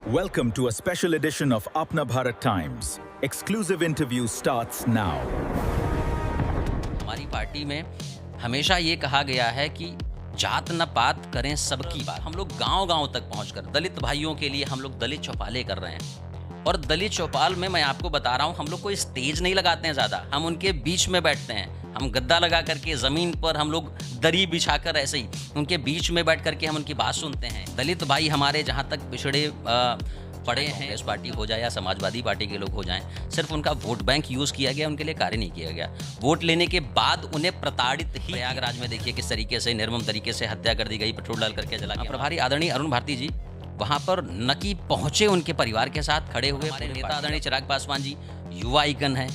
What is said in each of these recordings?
Welcome to a special edition of Apna Bharat Times. Exclusive interview starts now. हमारी party में हमेशा ये कहा गया है कि जात न पात करें सबकी बात। हम लोग गांव-गांव तक पहुंचकर दलित भाइयों के लिए हम लोग दलित चौपाले कर रहे हैं। और दलित चौपाल में मैं आपको बता रहा हूं, हम लोग कोई स्टेज नहीं लगाते हैं ज़्यादा, हम उनके बीच में बैठते हैं। हम गद्दा लगा करके ज़मीन पर हम लोग दरी बिछाकर ऐसे ही उनके बीच में बैठ करके हम उनकी बात सुनते हैं। दलित भाई हमारे जहाँ तक पिछड़े पड़े हैं, कांग्रेस पार्टी हो जाए या समाजवादी पार्टी के लोग हो जाएं, सिर्फ उनका वोट बैंक यूज़ किया गया, उनके लिए कार्य नहीं किया गया। वोट लेने के बाद उन्हें प्रताड़ित ही। प्रयागराज में देखिए किस तरीके से निर्मम तरीके से हत्या कर दी गई, पेट्रोल डाल करके जला गया। प्रभारी आदरणीय अरुण भारती जी वहाँ पर न कि पहुँचे, उनके परिवार के साथ खड़े हुए। हमारे नेता आदरणीय चिराग पासवान जी युवा आइकन है,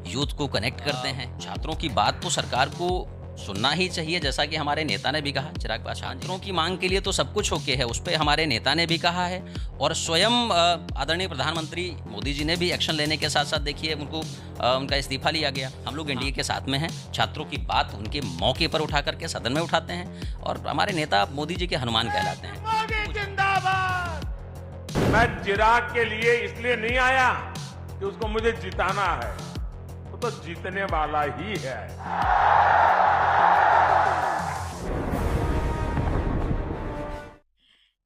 यूथ को कनेक्ट करते हैं। छात्रों की बात तो सरकार को सुनना ही चाहिए, जैसा कि हमारे नेता ने भी कहा। चिराग पासवान छात्रों की मांग के लिए तो सब कुछ ओके है, उस पर हमारे नेता ने भी कहा है और स्वयं आदरणीय प्रधानमंत्री मोदी जी ने भी एक्शन लेने के साथ साथ देखिए उनको उनका इस्तीफा लिया गया। हम लोग एनडीए के साथ में हैं, छात्रों की बात उनके मौके पर उठा करके सदन में उठाते हैं और हमारे नेता मोदी जी के हनुमान कहलाते हैं। मैं चिराग के लिए इसलिए नहीं आया कि उसको मुझे जिताना है, वो तो जीतने वाला ही है।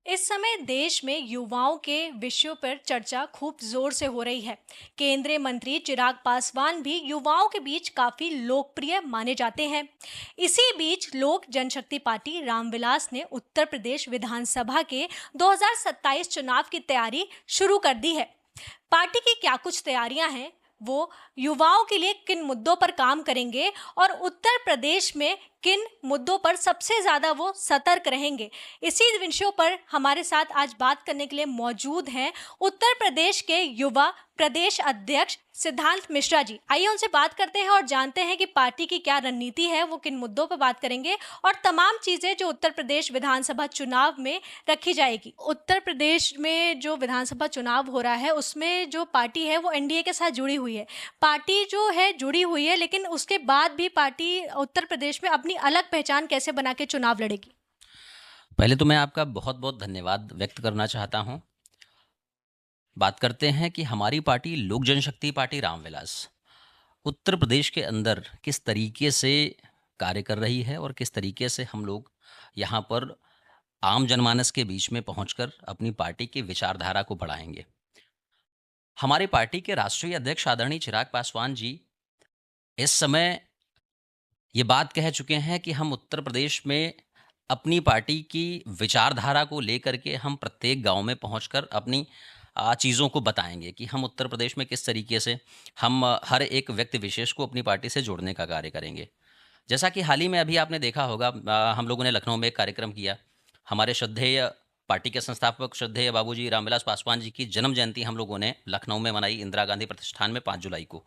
इस समय देश में युवाओं के विषयों पर चर्चा खूब जोर से हो रही है। केंद्रीय मंत्री चिराग पासवान भी युवाओं के बीच काफी लोकप्रिय माने जाते हैं। इसी बीच लोक जनशक्ति पार्टी रामविलास ने उत्तर प्रदेश विधानसभा के 2027 चुनाव की तैयारी शुरू कर दी है। पार्टी की क्या कुछ तैयारियां हैं, वो युवाओं के लिए किन मुद्दों पर काम करेंगे और उत्तर प्रदेश में किन मुद्दों पर सबसे ज्यादा वो सतर्क रहेंगे, इसी विषयों पर हमारे साथ आज बात करने के लिए मौजूद हैं उत्तर प्रदेश के युवा प्रदेश अध्यक्ष सिद्धांत मिश्रा जी। आइए उनसे बात करते हैं और जानते हैं कि पार्टी की क्या रणनीति है, वो किन मुद्दों पर बात करेंगे और तमाम चीजें जो उत्तर प्रदेश विधानसभा चुनाव में रखी जाएगी। उत्तर प्रदेश में जो विधानसभा चुनाव हो रहा है उसमें जो पार्टी है वो एनडीए के साथ जुड़ी हुई है। पार्टी जो है जुड़ी हुई है, लेकिन उसके बाद भी पार्टी उत्तर प्रदेश में अपनी अलग पहचान कैसे बना के चुनाव लड़ेगी? पहले तो मैं आपका बहुत बहुत धन्यवाद व्यक्त करना चाहता हूं। बात करते हैं कि हमारी पार्टी लोक जनशक्ति पार्टी रामविलास उत्तर प्रदेश के अंदर किस तरीके से कार्य कर रही है और किस तरीके से हम लोग यहाँ पर आम जनमानस के बीच में पहुंचकर अपनी पार्टी की विचारधारा को बढ़ाएंगे। हमारी पार्टी के राष्ट्रीय अध्यक्ष आदरणीय चिराग पासवान जी इस समय ये बात कह चुके हैं कि हम उत्तर प्रदेश में अपनी पार्टी की विचारधारा को लेकर के हम प्रत्येक गांव में पहुंचकर अपनी चीज़ों को बताएंगे कि हम उत्तर प्रदेश में किस तरीके से हम हर एक व्यक्ति विशेष को अपनी पार्टी से जोड़ने का कार्य करेंगे। जैसा कि हाल ही में अभी आपने देखा होगा, हम लोगों ने लखनऊ में एक कार्यक्रम किया। हमारे श्रद्धेय पार्टी के संस्थापक श्रद्धेय बाबूजी रामविलास पासवान जी की जन्म जयंती हम लोगों ने लखनऊ में मनाई, इंदिरा गांधी प्रतिष्ठान में 5 जुलाई को,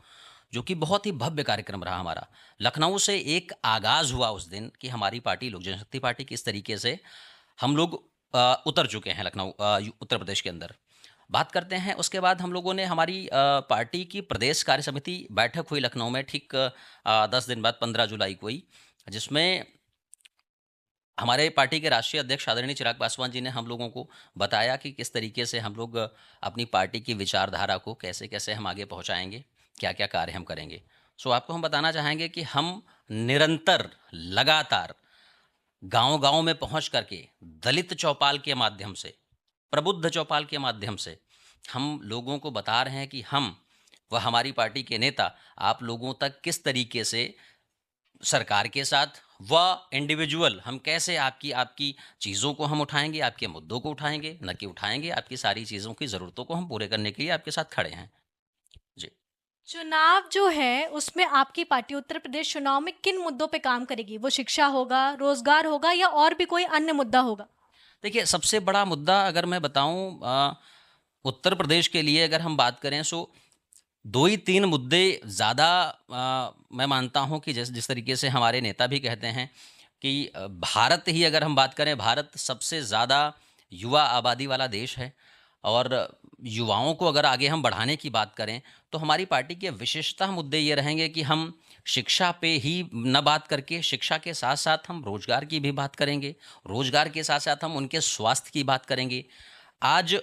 जो कि बहुत ही भव्य कार्यक्रम रहा हमारा। लखनऊ से एक आगाज़ हुआ उस दिन कि हमारी पार्टी लोक जनशक्ति पार्टी किस तरीके से हम लोग उतर चुके हैं लखनऊ उत्तर प्रदेश के अंदर। बात करते हैं उसके बाद हम लोगों ने हमारी पार्टी की प्रदेश कार्य समिति बैठक हुई लखनऊ में ठीक 10 दिन बाद 15 जुलाई को ही, जिसमें हमारे पार्टी के राष्ट्रीय अध्यक्ष आदरणीय चिराग पासवान जी ने हम लोगों को बताया कि किस तरीके से हम लोग अपनी पार्टी की विचारधारा को कैसे कैसे हम आगे पहुंचाएंगे, क्या क्या कार्य हम करेंगे। आपको हम बताना चाहेंगे कि हम निरंतर लगातार गांव-गांव में पहुंच करके दलित चौपाल के माध्यम से, प्रबुद्ध चौपाल के माध्यम से हम लोगों को बता रहे हैं कि हम व हमारी पार्टी के नेता आप लोगों तक किस तरीके से सरकार के साथ व इंडिविजुअल हम कैसे आपकी चीज़ों को हम उठाएंगे, आपके मुद्दों को उठाएंगे, न कि उठाएंगे आपकी सारी चीज़ों की ज़रूरतों को हम पूरे करने के लिए आपके साथ खड़े हैं। जी। चुनाव जो है उसमें आपकी पार्टी उत्तर प्रदेश चुनाव में किन मुद्दों पे काम करेगी? वो शिक्षा होगा, रोजगार होगा या और भी कोई अन्य मुद्दा होगा? देखिए, सबसे बड़ा मुद्दा अगर मैं बताऊं उत्तर प्रदेश के लिए अगर हम बात करें सो 2 ही 3 मुद्दे ज़्यादा मैं मानता हूं कि जिस तरीके से हमारे नेता भी कहते हैं कि भारत ही अगर हम बात करें, भारत सबसे ज़्यादा युवा आबादी वाला देश है और युवाओं को अगर आगे हम बढ़ाने की बात करें तो हमारी पार्टी के विशेषतः मुद्दे ये रहेंगे कि हम शिक्षा पे ही न बात करके शिक्षा के साथ साथ हम रोजगार की भी बात करेंगे, रोजगार के साथ साथ हम उनके स्वास्थ्य की बात करेंगे। आज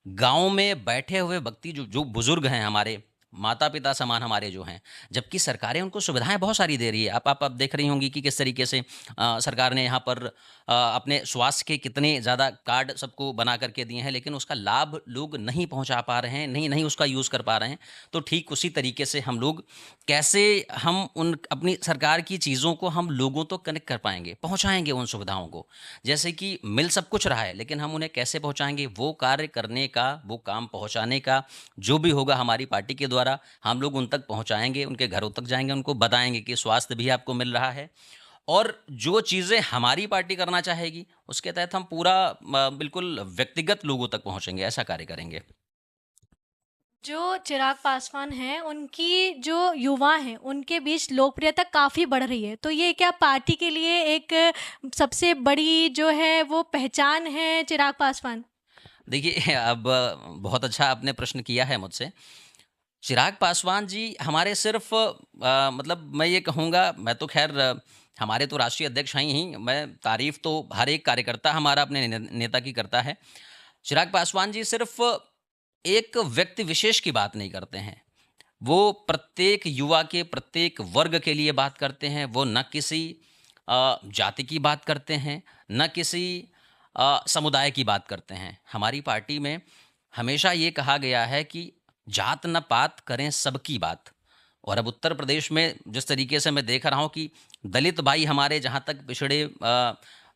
गाँव में बैठे हुए व्यक्ति जो जो बुजुर्ग हैं, हमारे माता पिता समान हमारे जो हैं, जबकि सरकारें उनको सुविधाएं बहुत सारी दे रही है। आप देख रही होंगी कि किस तरीके से सरकार ने यहाँ पर अपने स्वास्थ्य के कितने ज़्यादा कार्ड सबको बना करके दिए हैं, लेकिन उसका लाभ लोग नहीं पहुँचा पा रहे हैं, नहीं नहीं उसका यूज़ कर पा रहे हैं। तो ठीक उसी तरीके से हम लोग कैसे हम उन अपनी सरकार की चीज़ों को हम लोगों तो कनेक्ट कर पाएंगे, पहुँचाएंगे उन सुविधाओं को। जैसे कि मिल सब कुछ रहा है, लेकिन हम उन्हें कैसे पहुँचाएंगे, वो कार्य करने का, वो काम पहुँचाने का जो भी होगा हमारी पार्टी के द्वारा हम लोग उन तक पहुँचाएंगे, उनके घरों तक जाएंगे, उनको बताएंगे कि स्वास्थ्य भी आपको मिल रहा है। और जो चीज़ें हमारी पार्टी करना चाहेगी उसके तहत हम पूरा बिल्कुल व्यक्तिगत लोगों तक पहुँचेंगे, ऐसा कार्य करेंगे। जो चिराग पासवान हैं, उनकी जो युवा हैं, उनके बीच लोकप्रियता काफ़ी बढ़ रही है। तो ये क्या पार्टी के लिए एक सबसे बड़ी जो है वो पहचान है चिराग पासवान? देखिए अब बहुत अच्छा आपने प्रश्न किया है मुझसे। चिराग पासवान जी हमारे सिर्फ मतलब मैं ये कहूँगा, मैं तो खैर हमारे तो राष्ट्रीय अध्यक्ष हैं ही, मैं तारीफ तो हर एक कार्यकर्ता हमारा अपने नेता की करता है। चिराग पासवान जी सिर्फ एक व्यक्ति विशेष की बात नहीं करते हैं, वो प्रत्येक युवा के प्रत्येक वर्ग के लिए बात करते हैं। वो न किसी जाति की बात करते हैं, न किसी समुदाय की बात करते हैं। हमारी पार्टी में हमेशा ये कहा गया है कि जात न पात करें सबकी बात। और अब उत्तर प्रदेश में जिस तरीके से मैं देख रहा हूँ कि दलित भाई हमारे जहाँ तक पिछड़े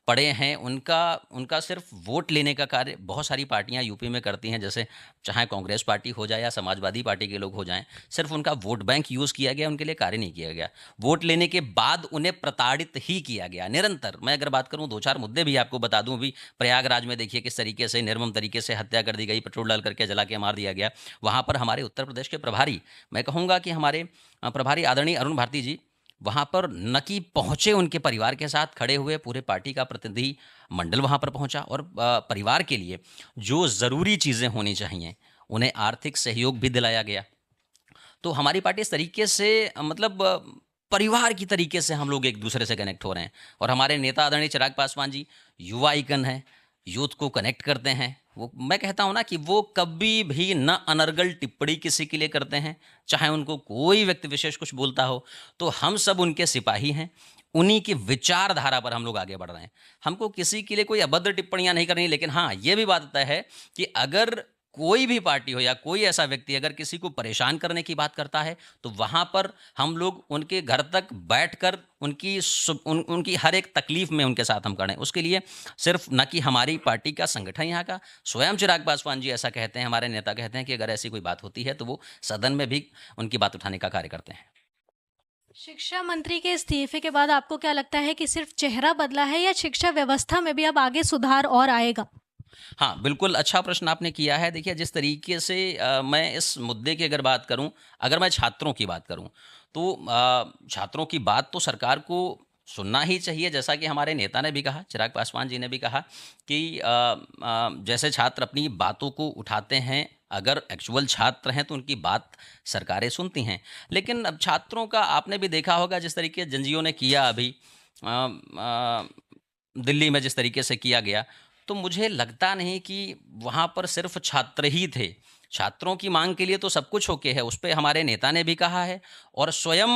पड़े हैं, उनका उनका सिर्फ वोट लेने का कार्य बहुत सारी पार्टियां यूपी में करती हैं, जैसे चाहे कांग्रेस पार्टी हो जाए या समाजवादी पार्टी के लोग हो जाएं। सिर्फ उनका वोट बैंक यूज़ किया गया, उनके लिए कार्य नहीं किया गया। वोट लेने के बाद उन्हें प्रताड़ित ही किया गया निरंतर। मैं अगर बात करूं, 2-4 मुद्दे भी आपको बता दूं। अभी प्रयागराज में देखिए किस तरीके से निर्मम तरीके से हत्या कर दी गई, पेट्रोल डाल करके जला के मार दिया गया। वहाँ पर हमारे उत्तर प्रदेश के प्रभारी, मैं कहूँगा कि हमारे प्रभारी आदरणीय अरुण भारती जी वहाँ पर न कि पहुँचे, उनके परिवार के साथ खड़े हुए, पूरे पार्टी का प्रतिनिधि मंडल वहाँ पर पहुँचा और परिवार के लिए जो ज़रूरी चीज़ें होनी चाहिए उन्हें आर्थिक सहयोग भी दिलाया गया। तो हमारी पार्टी इस तरीके से मतलब परिवार की तरीके से हम लोग एक दूसरे से कनेक्ट हो रहे हैं। और हमारे नेता आदरणीय चिराग पासवान जी युवा आइकन हैं, यूथ को कनेक्ट करते हैं। वो मैं कहता हूँ ना कि वो कभी भी न अनर्गल टिप्पणी किसी के लिए करते हैं, चाहे उनको कोई व्यक्ति विशेष कुछ बोलता हो तो हम सब उनके सिपाही हैं, उन्हीं की विचारधारा पर हम लोग आगे बढ़ रहे हैं। हमको किसी के लिए कोई अभद्र टिप्पणियां नहीं करनी, लेकिन हाँ ये भी बात तय है कि अगर कोई भी पार्टी हो या कोई ऐसा व्यक्ति अगर किसी को परेशान करने की बात करता है तो वहाँ पर हम लोग उनके घर तक बैठकर उनकी हर एक तकलीफ में उनके साथ हम खड़े हैं। उसके लिए सिर्फ न कि हमारी पार्टी का संगठन यहाँ का, स्वयं चिराग पासवान जी ऐसा कहते हैं, हमारे नेता कहते हैं कि अगर ऐसी कोई बात होती है तो वो सदन में भी उनकी बात उठाने का कार्य करते हैं। शिक्षा मंत्री के इस्तीफे के बाद आपको क्या लगता है कि सिर्फ चेहरा बदला है या शिक्षा व्यवस्था में भी अब आगे सुधार और आएगा? हाँ, बिल्कुल अच्छा प्रश्न आपने किया है। देखिए जिस तरीके से मैं इस मुद्दे की अगर बात करूं, अगर मैं छात्रों की बात करूं तो छात्रों की बात तो सरकार को सुनना ही चाहिए। जैसा कि हमारे नेता ने भी कहा, चिराग पासवान जी ने भी कहा कि जैसे छात्र अपनी बातों को उठाते हैं, अगर एक्चुअल छात्र हैं तो उनकी बात सरकारें सुनती हैं। लेकिन अब छात्रों का आपने भी देखा होगा जिस तरीके जनजियो ने किया अभी दिल्ली में जिस तरीके से किया गया, तो मुझे लगता नहीं कि वहाँ पर सिर्फ छात्र ही थे। छात्रों की मांग के लिए तो सब कुछ ओके है, उस पे हमारे नेता ने भी कहा है और स्वयं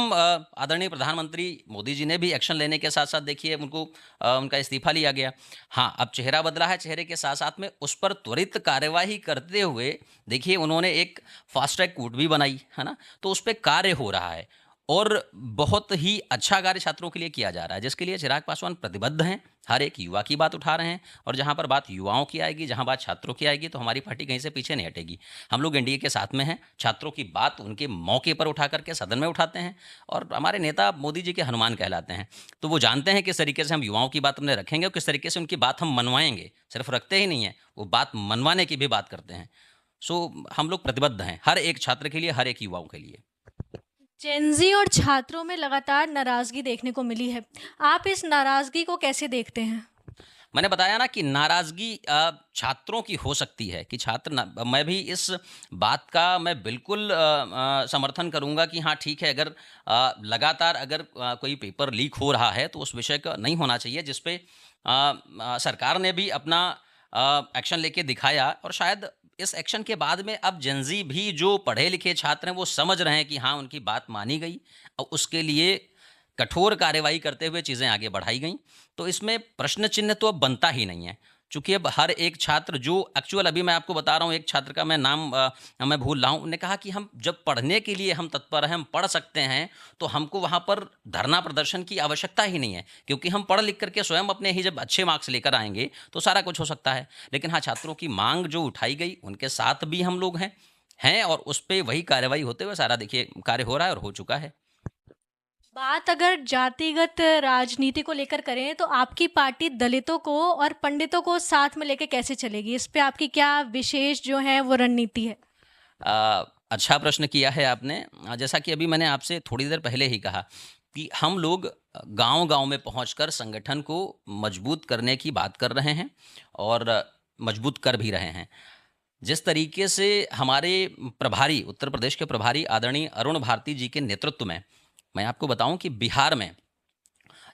आदरणीय प्रधानमंत्री मोदी जी ने भी एक्शन लेने के साथ साथ देखिए उनको उनका इस्तीफा लिया गया। हाँ, अब चेहरा बदला है, चेहरे के साथ साथ में उस पर त्वरित कार्यवाही करते हुए देखिए उन्होंने एक फास्ट ट्रैक कोर्ट भी बनाई है ना, तो उस पर कार्य हो रहा है और बहुत ही अच्छा कार्य छात्रों के लिए किया जा रहा है, जिसके लिए चिराग पासवान प्रतिबद्ध हैं, हर एक युवा की बात उठा रहे हैं। और जहां पर बात युवाओं की आएगी, जहां बात छात्रों की आएगी, तो हमारी पार्टी कहीं से पीछे नहीं हटेगी। हम लोग एनडीए के साथ में हैं, छात्रों की बात उनके मौके पर उठा करके सदन में उठाते हैं और हमारे नेता मोदी जी के हनुमान कहलाते हैं। तो वो जानते हैं किस तरीके से हम युवाओं की बात अपने रखेंगे और किस तरीके से उनकी बात हम मनवाएंगे। सिर्फ रखते ही नहीं हैं, वो बात मनवाने की भी बात करते हैं। सो हम लोग प्रतिबद्ध हैं हर एक छात्र के लिए, हर एक युवाओं के लिए। जेनजी और छात्रों में लगातार नाराजगी देखने को मिली है, आप इस नाराजगी को कैसे देखते हैं? मैंने बताया ना कि नाराज़गी छात्रों की हो सकती है कि मैं भी इस बात का मैं बिल्कुल समर्थन करूंगा कि हाँ ठीक है, अगर लगातार अगर कोई पेपर लीक हो रहा है तो उस विषय का नहीं होना चाहिए, जिसपे सरकार ने भी अपना एक्शन लेके दिखाया और शायद इस एक्शन के बाद में अब जेनजी भी जो पढ़े लिखे छात्र हैं वो समझ रहे हैं कि हाँ उनकी बात मानी गई और उसके लिए कठोर कार्यवाही करते हुए चीज़ें आगे बढ़ाई गई। तो इसमें प्रश्न चिन्ह तो अब बनता ही नहीं है, चूंकि अब हर एक छात्र जो एक्चुअल, अभी मैं आपको बता रहा हूँ, एक छात्र का मैं नाम मैं भूल रहा हूँ, उन्होंने कहा कि हम जब पढ़ने के लिए हम तत्पर हैं, हम पढ़ सकते हैं, तो हमको वहाँ पर धरना प्रदर्शन की आवश्यकता ही नहीं है, क्योंकि हम पढ़ लिख करके स्वयं अपने ही जब अच्छे मार्क्स लेकर आएंगे तो सारा कुछ हो सकता है। लेकिन हाँ, छात्रों की मांग जो उठाई गई उनके साथ भी हम लोग हैं और उस पर वही कार्रवाई होते हुए सारा देखिए कार्य हो रहा है और हो चुका है। बात अगर जातिगत राजनीति को लेकर करें तो आपकी पार्टी दलितों को और पंडितों को साथ में लेकर कैसे चलेगी? इस पे आपकी क्या विशेष जो है वो रणनीति है? अच्छा प्रश्न किया है आपने। जैसा कि अभी मैंने आपसे थोड़ी देर पहले ही कहा कि हम लोग गांव-गांव में पहुंचकर संगठन को मजबूत करने की बात कर रहे हैं और मजबूत कर भी रहे हैं। जिस तरीके से हमारे प्रभारी, उत्तर प्रदेश के प्रभारी आदरणीय अरुण भारती जी के नेतृत्व में, मैं आपको बताऊं कि बिहार में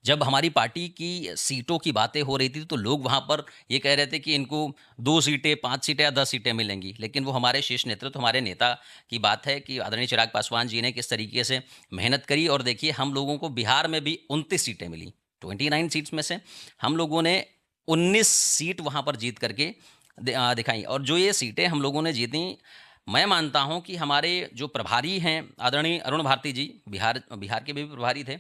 जब हमारी पार्टी की सीटों की बातें हो रही थी तो लोग वहाँ पर ये कह रहे थे कि इनको 2 सीटें, 5 सीटें या 10 सीटें मिलेंगी। लेकिन वो हमारे शीर्ष नेतृत्व, हमारे नेता की बात है कि आदरणीय चिराग पासवान जी ने किस तरीके से मेहनत करी और देखिए हम लोगों को बिहार में भी 29 सीटें मिली। 29 सीट्स में से हम लोगों ने 19 सीट वहाँ पर जीत करके दिखाई। और जो ये सीटें हम लोगों ने जीती, मैं मानता हूं कि हमारे जो प्रभारी हैं आदरणीय अरुण भारती जी, बिहार के भी प्रभारी थे,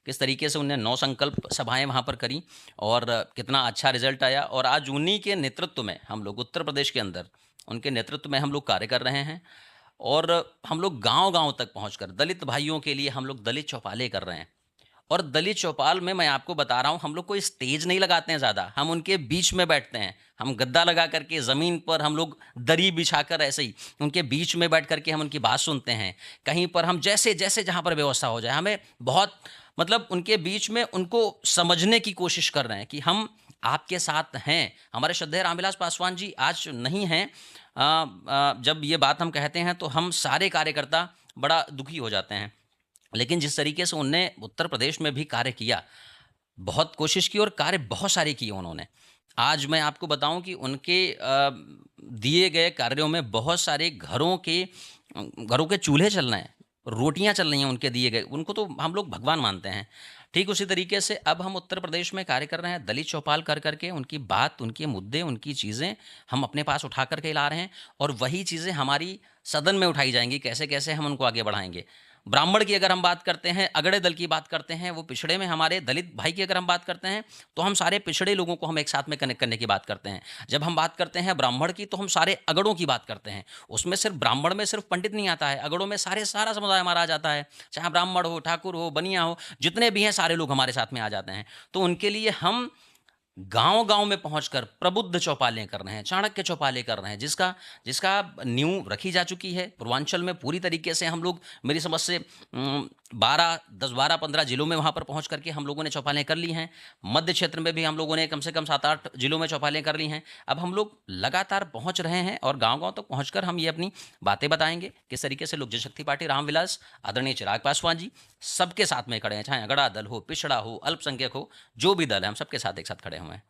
किस तरीके से उन्होंने 9 संकल्प सभाएं वहां पर करी और कितना अच्छा रिजल्ट आया। और आज उन्हीं के नेतृत्व में हम लोग उत्तर प्रदेश के अंदर, उनके नेतृत्व में हम लोग कार्य कर रहे हैं और हम लोग गांव-गांव तक पहुंचकर दलित भाइयों के लिए हम लोग दलित चौपाले कर रहे हैं। और दलित चौपाल में मैं आपको बता रहा हूँ, हम लोग कोई स्टेज नहीं लगाते हैं ज़्यादा, हम उनके बीच में बैठते हैं। हम गद्दा लगा करके ज़मीन पर हम लोग दरी बिछाकर ऐसे ही उनके बीच में बैठ करके हम उनकी बात सुनते हैं। कहीं पर हम जैसे जैसे जहाँ पर व्यवस्था हो जाए, हमें बहुत मतलब उनके बीच में उनको समझने की कोशिश कर रहे हैं कि हम आपके साथ हैं। हमारे श्रद्धेय रामविलास पासवान जी आज नहीं हैं। जब ये बात हम कहते हैं तो हम सारे कार्यकर्ता बड़ा दुखी हो जाते हैं। लेकिन जिस तरीके से उनने उत्तर प्रदेश में भी कार्य किया, बहुत कोशिश की और कार्य बहुत सारे किए उन्होंने। आज मैं आपको बताऊं कि उनके दिए गए कार्यों में बहुत सारे घरों के चूल्हे चल रहे हैं, रोटियां चल रही हैं उनके दिए गए, उनको तो हम लोग भगवान मानते हैं। ठीक उसी तरीके से अब हम उत्तर प्रदेश में कार्य कर रहे हैं, दलित चौपाल कर करके उनकी बात, उनके मुद्दे, उनकी चीज़ें हम अपने पास उठा करके ला रहे हैं और वही चीज़ें हमारी सदन में उठाई जाएंगी, कैसे कैसे हम उनको आगे बढ़ाएंगे। ब्राह्मण की अगर हम बात करते हैं, अगड़े दल की बात करते हैं, वो पिछड़े में हमारे दलित भाई की अगर हम बात करते हैं तो हम सारे पिछड़े लोगों को हम एक साथ में कनेक्ट करने की बात करते हैं। जब हम बात करते हैं ब्राह्मण की तो हम सारे अगड़ों की बात करते हैं। उसमें सिर्फ ब्राह्मण में सिर्फ पंडित नहीं आता है, अगड़ों में सारा समुदाय हमारा आ जाता है, चाहे ब्राह्मण हो, ठाकुर हो, बनिया हो, जितने भी हैं सारे लोग हमारे साथ में आ जाते हैं। तो उनके लिए हम गांव-गांव में पहुंचकर प्रबुद्ध चौपालें कर रहे हैं, चाणक्य चौपालें कर रहे हैं, जिसका नींव रखी जा चुकी है। पूर्वांचल में पूरी तरीके से हम लोग, मेरी समझ से 12-15 जिलों में वहां पर पहुंच करके हम लोगों ने चौपालें कर ली हैं। मध्य क्षेत्र में भी हम लोगों ने कम से कम 7-8 जिलों में चौपालें कर ली हैं। अब हम लोग लगातार पहुंच रहे हैं और गाँव-गाँव तक पहुँचकर हम ये अपनी बातें बताएंगे किस तरीके से लोक जनशक्ति पार्टी रामविलास, आदरणीय चिराग पासवान जी सबके साथ में खड़े हैं, चाहे अगड़ा दल हो, पिछड़ा हो, अल्पसंख्यक हो, जो भी दल है, हम सबके साथ एक साथ खड़े हुए हैं।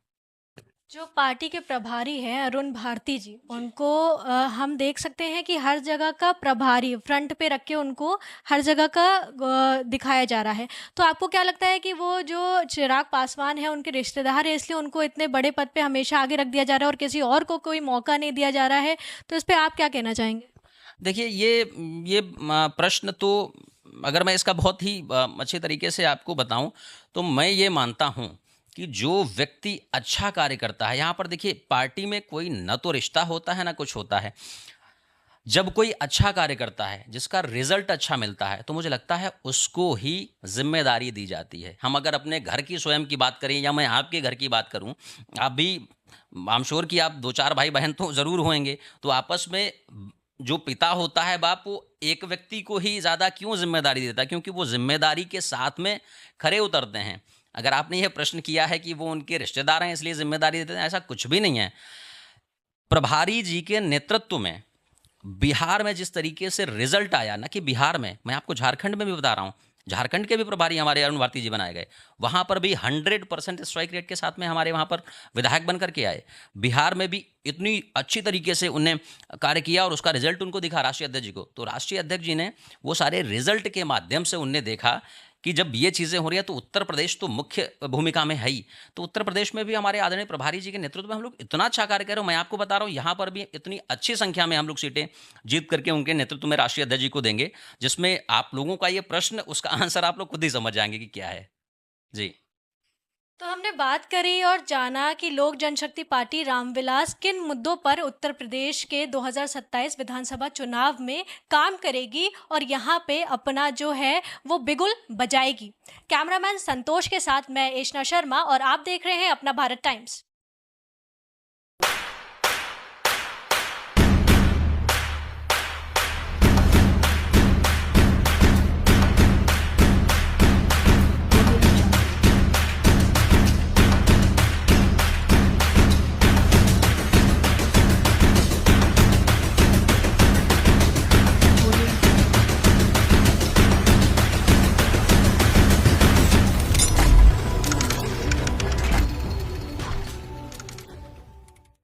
जो पार्टी के प्रभारी हैं अरुण भारती जी, उनको हम देख सकते हैं कि हर जगह का प्रभारी फ्रंट पे रख के उनको हर जगह का दिखाया जा रहा है। तो आपको क्या लगता है कि वो जो चिराग पासवान है उनके रिश्तेदार है, इसलिए उनको इतने बड़े पद पे हमेशा आगे रख दिया जा रहा है और किसी और को कोई मौका नहीं दिया जा रहा है? तो इस पे आप क्या कहना चाहेंगे? देखिए ये प्रश्न तो अगर मैं इसका बहुत ही अच्छे तरीके से आपको बताऊं तो मैं ये मानता हूं कि जो व्यक्ति अच्छा कार्य करता है, यहाँ पर देखिए पार्टी में कोई न तो रिश्ता होता है ना कुछ होता है। जब कोई अच्छा कार्य करता है, जिसका रिजल्ट अच्छा मिलता है, तो मुझे लगता है उसको ही जिम्मेदारी दी जाती है। हम अगर अपने घर की स्वयं की बात करें या मैं आपके घर की बात करूं, आप भी आई एम श्योर कि आप 2-4 भाई बहन तो ज़रूर होंगे, तो आपस में जो पिता होता है बाप, वो एक व्यक्ति को ही ज़्यादा क्यों जिम्मेदारी देता है? क्योंकि वो जिम्मेदारी के साथ में खरे उतरते हैं। अगर आपने यह प्रश्न किया है कि वो उनके रिश्तेदार हैं इसलिए जिम्मेदारी देते हैं, ऐसा कुछ भी नहीं है। प्रभारी जी के नेतृत्व में बिहार में जिस तरीके से रिजल्ट आया, ना कि बिहार में, मैं आपको झारखंड में भी बता रहा हूँ, झारखंड के भी प्रभारी हमारे अरुण भारती जी बनाए गए, वहाँ पर भी 100% स्ट्राइक रेट के साथ में हमारे वहाँ पर विधायक बन करके आए। बिहार में भी इतनी अच्छी तरीके से उनने कार्य किया और उसका रिजल्ट उनको दिखा राष्ट्रीय अध्यक्ष जी को। तो राष्ट्रीय अध्यक्ष जी ने वो सारे रिजल्ट के माध्यम से उनने देखा कि जब ये चीज़ें हो रही हैं तो उत्तर प्रदेश तो मुख्य भूमिका में है ही, तो उत्तर प्रदेश में भी हमारे आदरणीय प्रभारी जी के नेतृत्व में हम लोग इतना अच्छा कार्य कर रहे हो। मैं आपको बता रहा हूँ, यहाँ पर भी इतनी अच्छी संख्या में हम लोग सीटें जीत करके उनके नेतृत्व में राष्ट्रीय अध्यक्ष जी को देंगे, जिसमें आप लोगों का ये प्रश्न, उसका आंसर आप लोग खुद ही समझ जाएंगे कि क्या है। जी। तो हमने बात करी और जाना कि लोक जनशक्ति पार्टी रामविलास किन मुद्दों पर उत्तर प्रदेश के 2027 विधानसभा चुनाव में काम करेगी और यहाँ पे अपना जो है वो बिगुल बजाएगी। कैमरामैन संतोष के साथ मैं एशना शर्मा और आप देख रहे हैं अपना भारत टाइम्स।